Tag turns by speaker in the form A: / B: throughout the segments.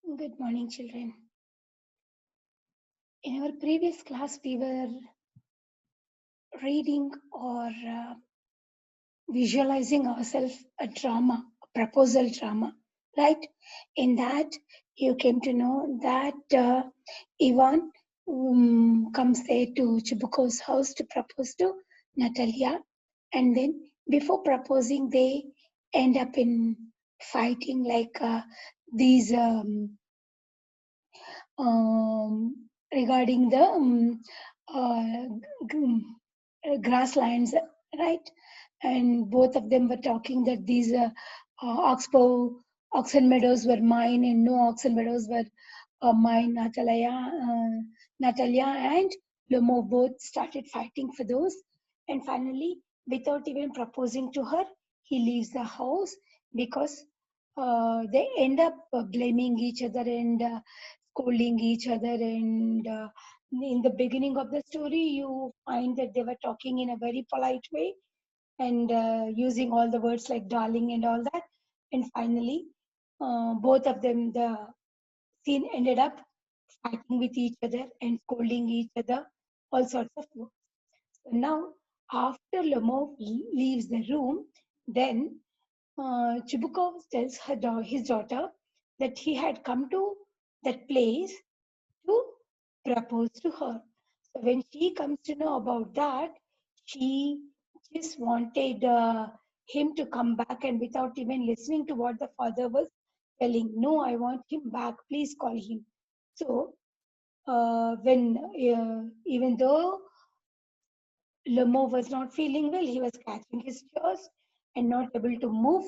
A: Good morning, children. In our previous class, we were reading or visualizing ourselves a drama, a proposal drama, right? In that, you came to know that Ivan comes there to Chibuko's house to propose to Natalia. And then, before proposing, they end up in fighting like these. Regarding the grasslands, right? And both of them were talking that these oxbow oxen meadows were mine and no oxen meadows were mine. Natalia and Lomo both started fighting for those. And finally, without even proposing to her, he leaves the house because they end up blaming each other and scolding each other. And in the beginning of the story, you find that they were talking in a very polite way and using all the words like darling and all that. And finally, both of them, the scene ended up fighting with each other and scolding each other, all sorts of words. So now, after Lemov leaves the room, then Chibukov tells his daughter that he had come to that place to propose to her. So when she comes to know about that, she just wanted him to come back, and without even listening to what the father was telling, no, I want him back, please call him. So when even though Lemo was not feeling well, he was catching his jaws and not able to move.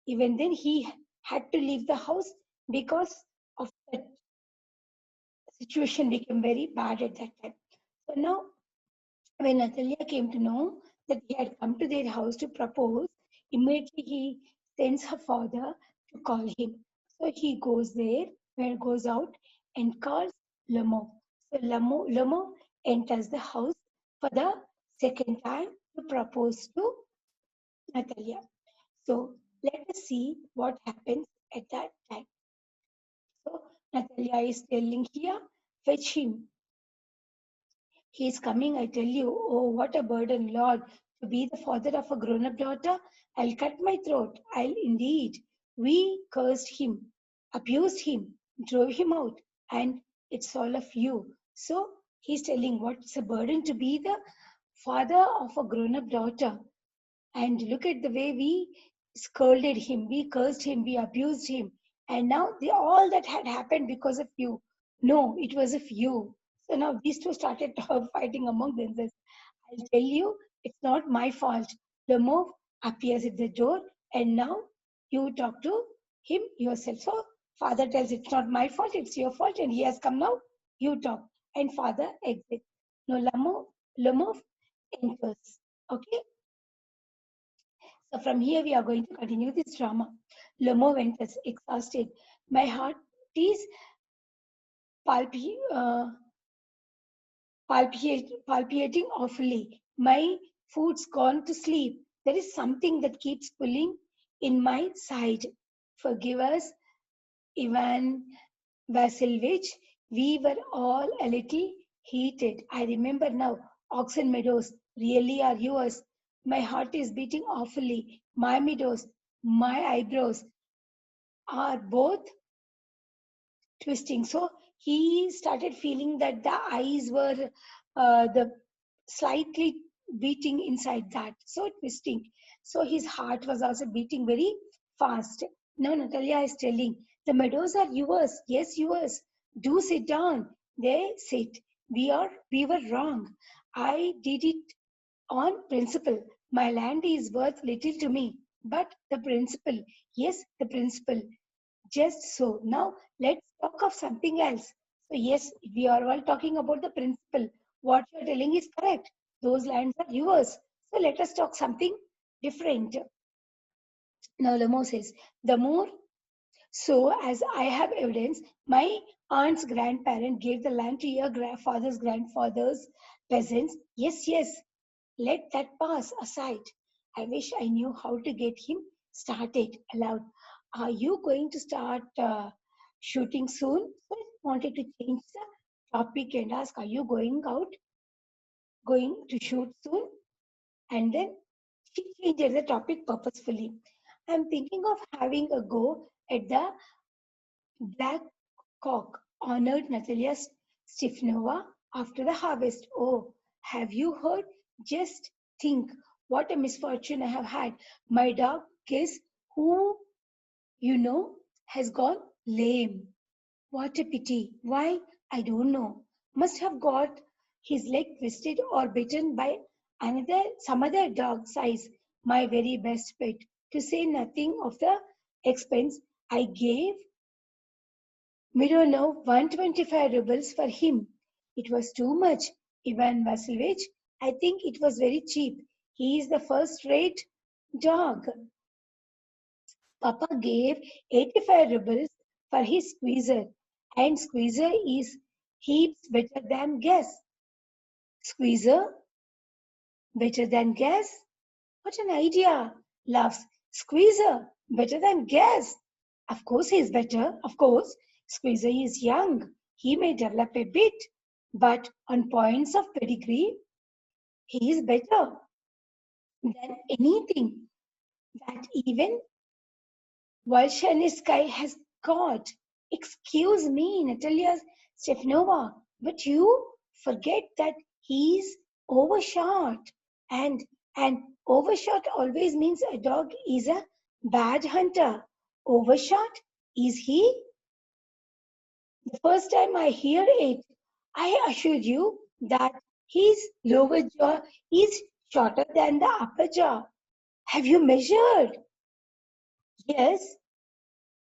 A: Even then, he had to leave the house because of that situation became very bad at that time. So now, when Natalia came to know that he had come to their house to propose, immediately he sends her father to call him. So he goes there, goes out and calls Lamo. So Lamo enters the house for the second time to propose to Natalia. So let us see what happens at that time. So Natalia is telling here, fetch him. He is coming, I tell you. Oh, what a burden, Lord, to be the father of a grown up daughter. I'll cut my throat. I'll indeed. We cursed him, abused him, drove him out, and it's all of you. So he's telling what's a burden to be the father of a grown up daughter. And look at the way we scolded him, we cursed him, we abused him. And now all that had happened because of you. No, it was of you. So now these two started fighting among themselves. I'll tell you, it's not my fault. The move appears at the door, and now you talk to him yourself. So father tells it's not my fault, it's your fault, and he has come now. You talk, and father exits. No, Lamov enters. Okay. So from here we are going to continue this drama. Lomo went as exhausted. My heart is palpi, uh, palpitating awfully. My foot's gone to sleep. There is something that keeps pulling in my side. Forgive us, Ivan Vasilovich. We were all a little heated. I remember now. Oxen meadows really are yours. My heart is beating awfully. My meadows, my eyebrows are both twisting. So he started feeling that the eyes were the slightly beating inside that, so twisting. So his heart was also beating very fast. Now Natalia is telling, the meadows are yours. Yes, yours. Do sit down. They sit. We were wrong. I did it on principle. My land is worth little to me, but the principle, yes, the principle. Just so. Now let's talk of something else. So yes, we are all talking about the principle. What you're telling is correct. Those lands are yours. So let us talk something different. Now Lamo says, the more so as I have evidence, my aunt's grandparent gave the land to your grandfather's grandfather's peasants. Yes, yes, let that pass aside. I wish I knew how to get him started aloud. Are you going to start shooting soon. So I wanted to change the topic and ask, are you going out, going to shoot soon? And then she changed the topic purposefully. I'm thinking of having a go at the Black Cock honored Natalia Stifnova after the harvest. Oh, have you heard? Just think what a misfortune I have had. My dog, guess who you know, has gone lame. What a pity. Why? I don't know. Must have got his leg twisted or bitten by some other dog size. My very best pet. To say nothing of the expense I gave Mironov 125 rubles for him. It was too much, Ivan Vasilovich. I think it was very cheap. He is the first-rate dog. Papa gave 85 rubles for his squeezer, and squeezer is heaps better than gas. Squeezer better than gas? What an idea! Laughs. Squeezer better than gas. Of course he is better. Of course. Squeezer is young. He may develop a bit, but on points of pedigree, he is better than anything that even Volshanisky has got. Excuse me, Natalia Stefanova, but you forget that he's overshot. And overshot always means a dog is a bad hunter. Overshot? Is he? The first time I hear it, I assure you that his lower jaw is shorter than the upper jaw. Have you measured? Yes,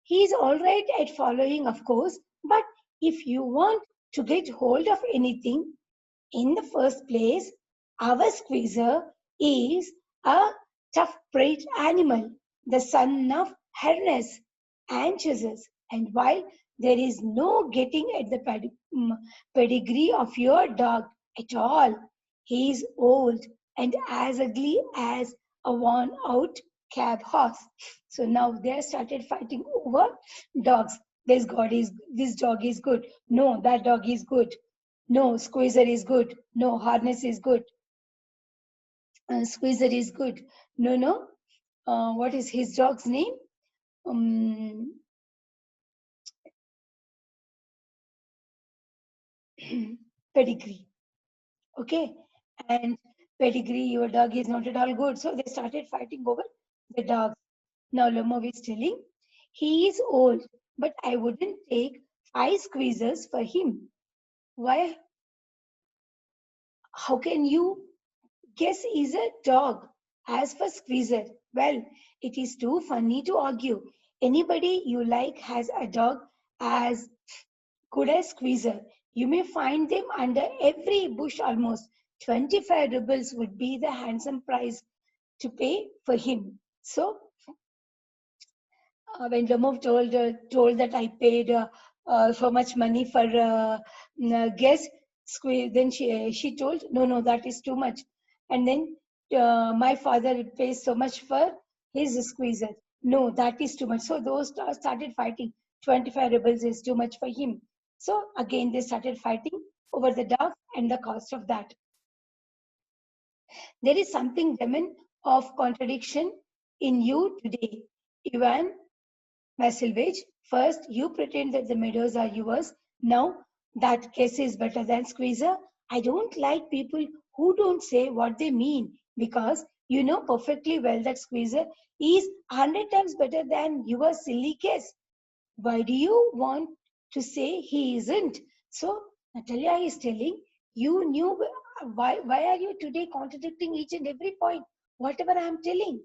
A: he is all right at following, of course, but if you want to get hold of anything in the first place, our squeezer is a tough bred animal, the son of harness and chisels. And while there is no getting at the pedigree of your dog at all, he is old and as ugly as a worn out cab horse. So now they started fighting over dogs. This dog is good. No, that dog is good. No, squeezer is good. No, harness is good. Squeezer is good. No, no. What is his dog's name? Um, Pedigree. Okay. And pedigree, your dog is not at all good. So they started fighting over the dogs. Now Lomov is telling, he is old, but I wouldn't take 5 squeezers for him. Why? How can you guess is a dog? As for squeezer, well, it is too funny to argue. Anybody you like has a dog as good as squeezer. You may find them under every bush almost. 25 rubles would be the handsome price to pay for him. So when Lomov told that I paid so much money for guest squeeze, then she told no, that is too much. And then my father pays so much for his squeezer. No, that is too much. So those started fighting. 25 rubles is too much for him. So again they started fighting over the dog and the cost of that. There is something demon of contradiction in you today, Ivan Vasilovich. First, you pretend that the meadows are yours. Now, that case is better than squeezer. I don't like people who don't say what they mean because you know perfectly well that squeezer is 100 times better than your silly case. Why do you want to say he isn't? So, Natalia is telling you knew why are you today contradicting each and every point, whatever I am telling?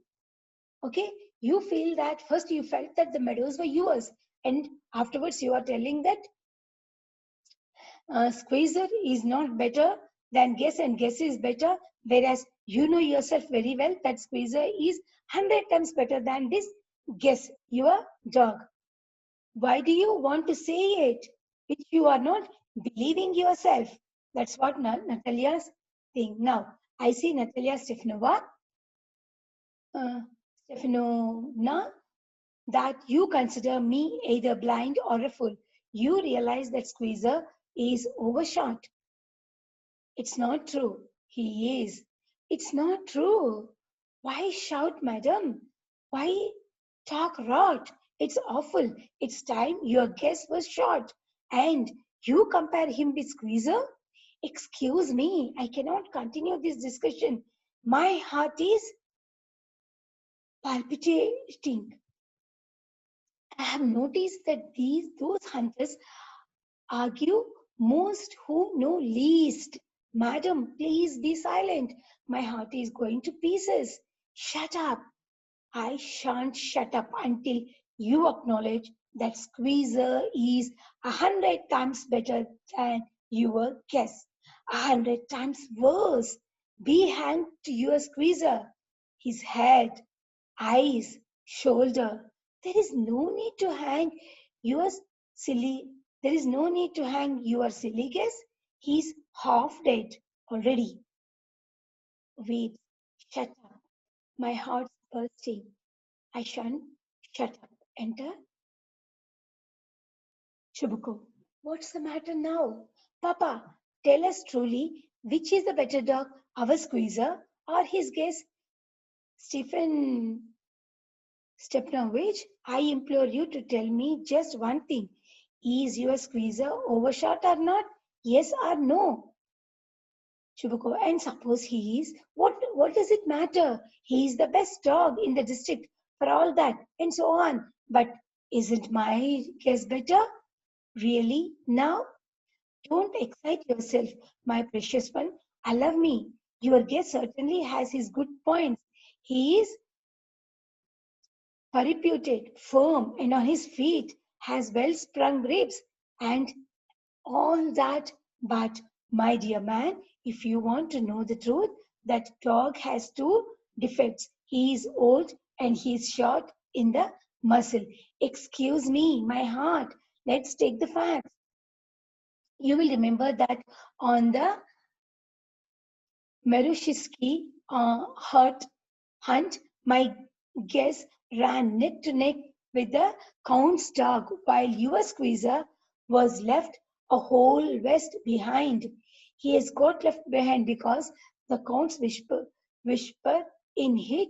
A: Okay, you feel that first you felt that the meadows were yours, and afterwards you are telling that squeezer is not better than guess and guess is better, whereas you know yourself very well that squeezer is 100 times better than this guess, your dog. Why do you want to say it which you are not believing yourself? That's what Natalia's thing. Now I see Natalia Stefanova, uh, Stefanovna. that you consider me either blind or a fool. You realize that Squeezer is overshot. It's not true. He is. It's not true. Why shout, madam? Why talk rot? It's awful. It's time your guess was shot. And you compare him with Squeezer? Excuse me, I cannot continue this discussion. My heart is palpitating. I have noticed that those hunters argue most who know least. Madam, please be silent. My heart is going to pieces. Shut up. I shan't shut up until you acknowledge that Squeezer is 100 times better than your guess. 100 times worse. Be hanged to your Squeezer. His head, eyes, shoulder. There is no need to hang your silly. There is no need to hang your silly guess. He's half dead already. Wait, shut up. My heart's bursting. I shan't shut up. Enter Chibuko. What's the matter now? Papa, tell us truly, which is the better dog, our Squeezer or his guest, Stephen Stepnovich? I implore you to tell me just one thing. Is your Squeezer overshot or not? Yes or no? Chibuko, and suppose he is, what does it matter? He is the best dog in the district for all that, and so on. But isn't my guess better? Really? Now? Don't excite yourself, my precious one. Allow me. Your guest certainly has his good points. He is reputed, firm, and on his feet, has well sprung ribs, and all that. But, my dear man, if you want to know the truth, that dog has two defects. He is old and he is short in the muscle. Excuse me, my heart. Let's take the facts. You will remember that on the Merushiski hunt, my guest ran neck to neck with the Count's dog, while your Squeezer was left a whole west behind. He has got left behind because the Count's whisper in hit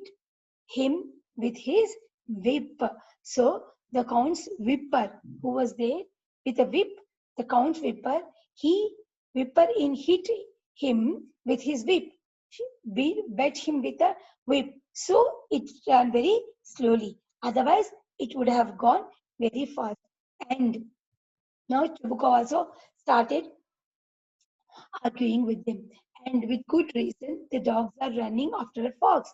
A: him with his whip. So the Count's whipper, who was there with a whip, the Count's whipper, he whipper in hit him with his whip. Bet him with a whip. So it ran very slowly. Otherwise, it would have gone very fast. And now Chabuka also started arguing with them. And with good reason, the dogs are running after a fox.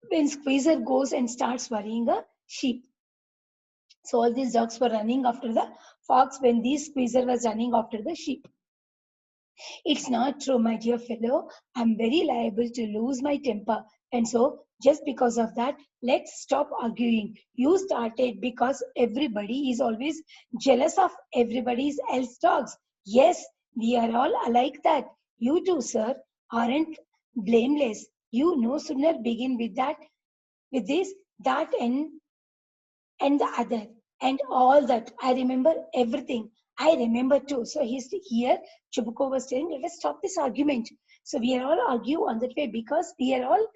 A: When Squeezer goes and starts worrying a sheep. So all these dogs were running after the fox when this Squeezer was running after the sheep. It's not true, my dear fellow. I'm very liable to lose my temper. And so, just because of that, let's stop arguing. You started because everybody is always jealous of everybody's else dogs. Yes, we are all alike that. You too, sir, aren't blameless. You no sooner begin with that, with this, that, and the other and all that. I remember everything. I remember too. So he's here. Chubuko was saying, let us stop this argument. So we are all argue on that way because we are all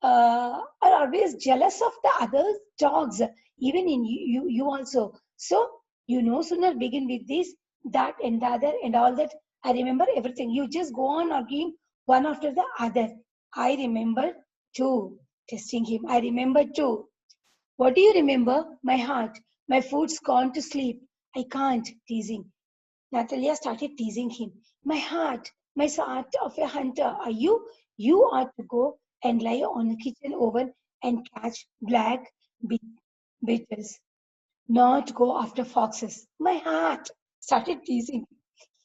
A: are always jealous of the other dogs, even in you also. So you no sooner begin with this, that, and the other, and all that. I remember everything. You just go on arguing one after the other. I remember too. Testing him. I remember too. What do you remember? My heart. My food's gone to sleep. I can't. Teasing. Natalia started teasing him. My heart. My heart of a hunter. Are you? You ought to go and lie on a kitchen oven and catch black beetles. Not go after foxes. My heart started teasing.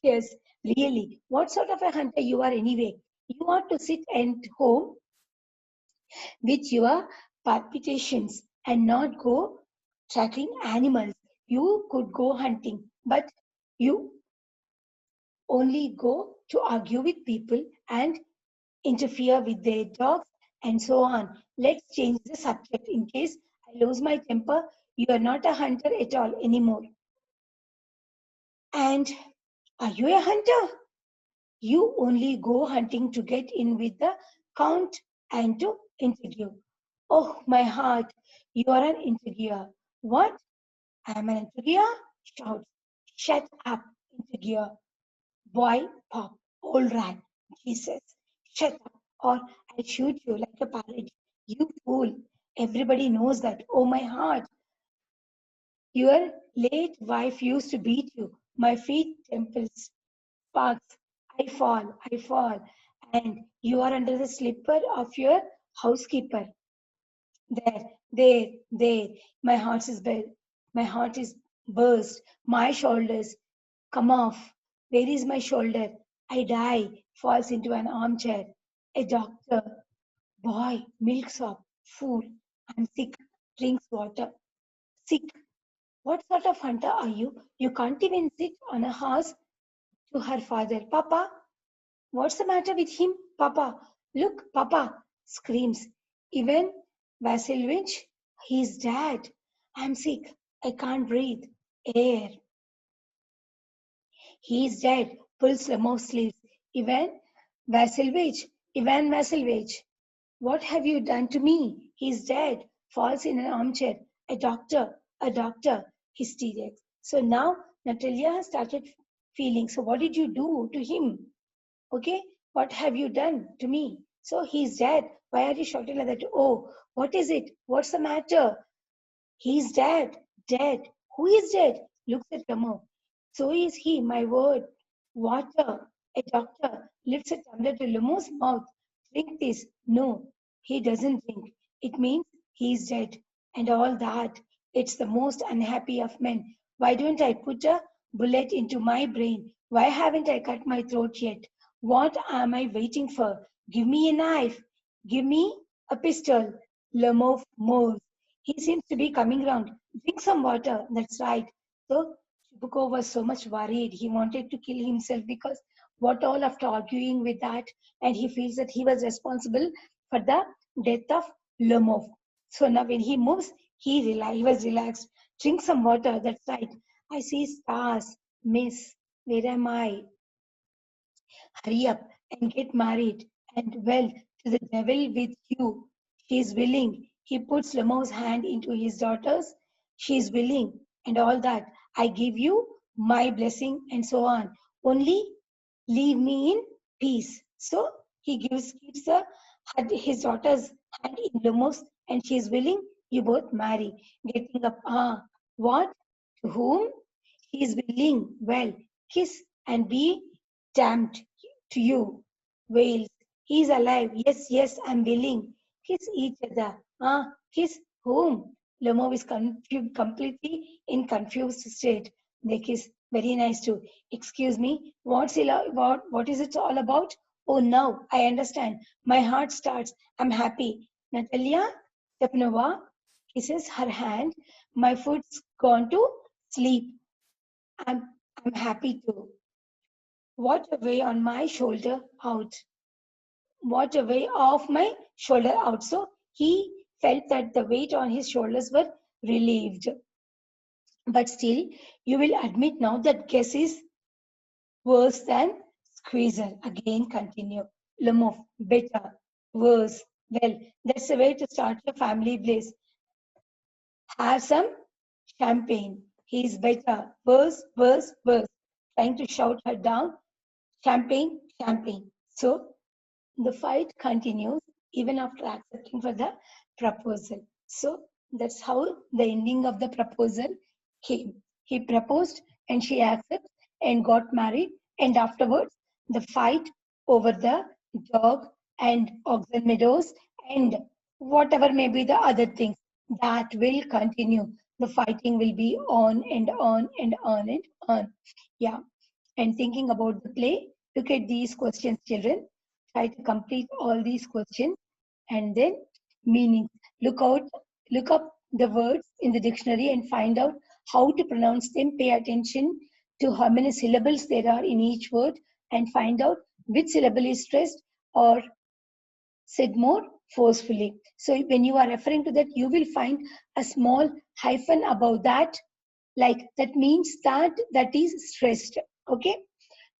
A: Yes, really. What sort of a hunter you are anyway? You ought to sit at home with your palpitations and not go tracking animals. You could go hunting, but you only go to argue with people and interfere with their dogs and so on. Let's change the subject in case I lose my temper. You are not a hunter at all anymore. And are you a hunter? You only go hunting to get in with the count and to interview. Oh, my heart, you are an interviewer. What? I am an interviewer? Shouts. Shut up, interviewer. Boy, pop, old rat. Jesus, shut up, or I'll shoot you like a parrot. You fool. Everybody knows that. Oh, my heart. Your late wife used to beat you. My feet temples sparks. I fall, and you are under the slipper of your housekeeper. There. My heart is my heart is burst. My shoulders come off. Where is my shoulder? I die. Falls into an armchair. A doctor. Boy, milks up. Fool. I'm sick. Drinks water. Sick. What sort of hunter are you? You can't even sit on a horse. To her father. Papa, what's the matter with him? Papa, look, Papa, screams. Even Vasilyevich, he's dead. I'm sick. I can't breathe. Air. He's dead. Pulls Lemov's sleeves. Vasilyevich, Ivan Vasilyevich, what have you done to me? He's dead. Falls in an armchair. A doctor, hysterics. So now Natalia has started feeling. So what did you do to him? Okay, what have you done to me? So he's dead. Why are you shouting like that? Oh, what is it? What's the matter? He's dead. Dead. Who is dead? Looks at Ramo. So is he, my word. Water. A doctor lifts a tumbler to Lamo's mouth. Drink this. No, he doesn't drink. It means he's dead. And all that. It's the most unhappy of men. Why don't I put a bullet into my brain? Why haven't I cut my throat yet? What am I waiting for? Give me a knife. Give me a pistol. Lamov moves. He seems to be coming round. Drink some water. That's right. So Shibuko was so much worried. He wanted to kill himself because what all after arguing with that, and he feels that he was responsible for the death of Lomov. So now when he moves, he was relaxed. Drink some water. That's right. I see stars. Miss, where am I? Hurry up and get married. And well, to the devil with you. She is willing. He puts Lamo's hand into his daughter's. She is willing, and all that. I give you my blessing, and so on. Only leave me in peace. So he keeps his daughter's hand in Lumos, and she is willing. You both marry. Getting up. Ah, what? To whom? He is willing. Well, kiss and be damned to you. Wails. He is alive. Yes, I'm willing. Kiss each other. Ah, kiss whom? Lomov is completely in confused state. They kiss. Very nice too. Excuse me, what is it all about? Oh, now I understand. My heart starts. I'm happy. Natalia Stepnova kisses her hand. My foot's gone to sleep. I'm I'm happy too. What a way on my shoulder out. What a way off my shoulder out. So he felt that the weight on his shoulders were relieved. But still, you will admit now that guess is worse than squeezer. Again, continue. Lumov, better, worse. Well, that's the way to start your family bliss. Have some champagne. He is better, worse. Trying to shout her down. Champagne. So the fight continues even after accepting for the proposal. So that's how the ending of the proposal came. He proposed and she accepted and got married. And afterwards, the fight over the dog and oxen meadows and whatever may be the other things that will continue. The fighting will be on and on and on and on. Yeah. And thinking about the play, look at these questions, children. Try to complete all these questions and then meaning. Look out, look up the words in the dictionary and find out how to pronounce them. Pay attention to how many syllables there are in each word and find out which syllable is stressed or said more forcefully. So when you are referring to that, you will find a small hyphen above that, like that means that is stressed. Okay,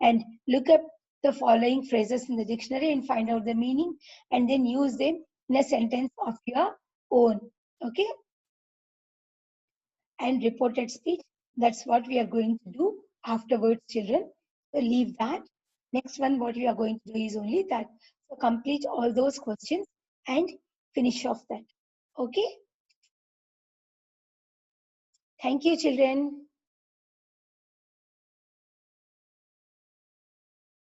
A: and look up the following phrases in the dictionary and find out the meaning, and then use them in a sentence of your own. Okay, and reported speech, that's what we are going to do afterwards, children. So leave that. Next one, what we are going to do is only that. So complete all those questions and finish off that. Okay, thank you, children.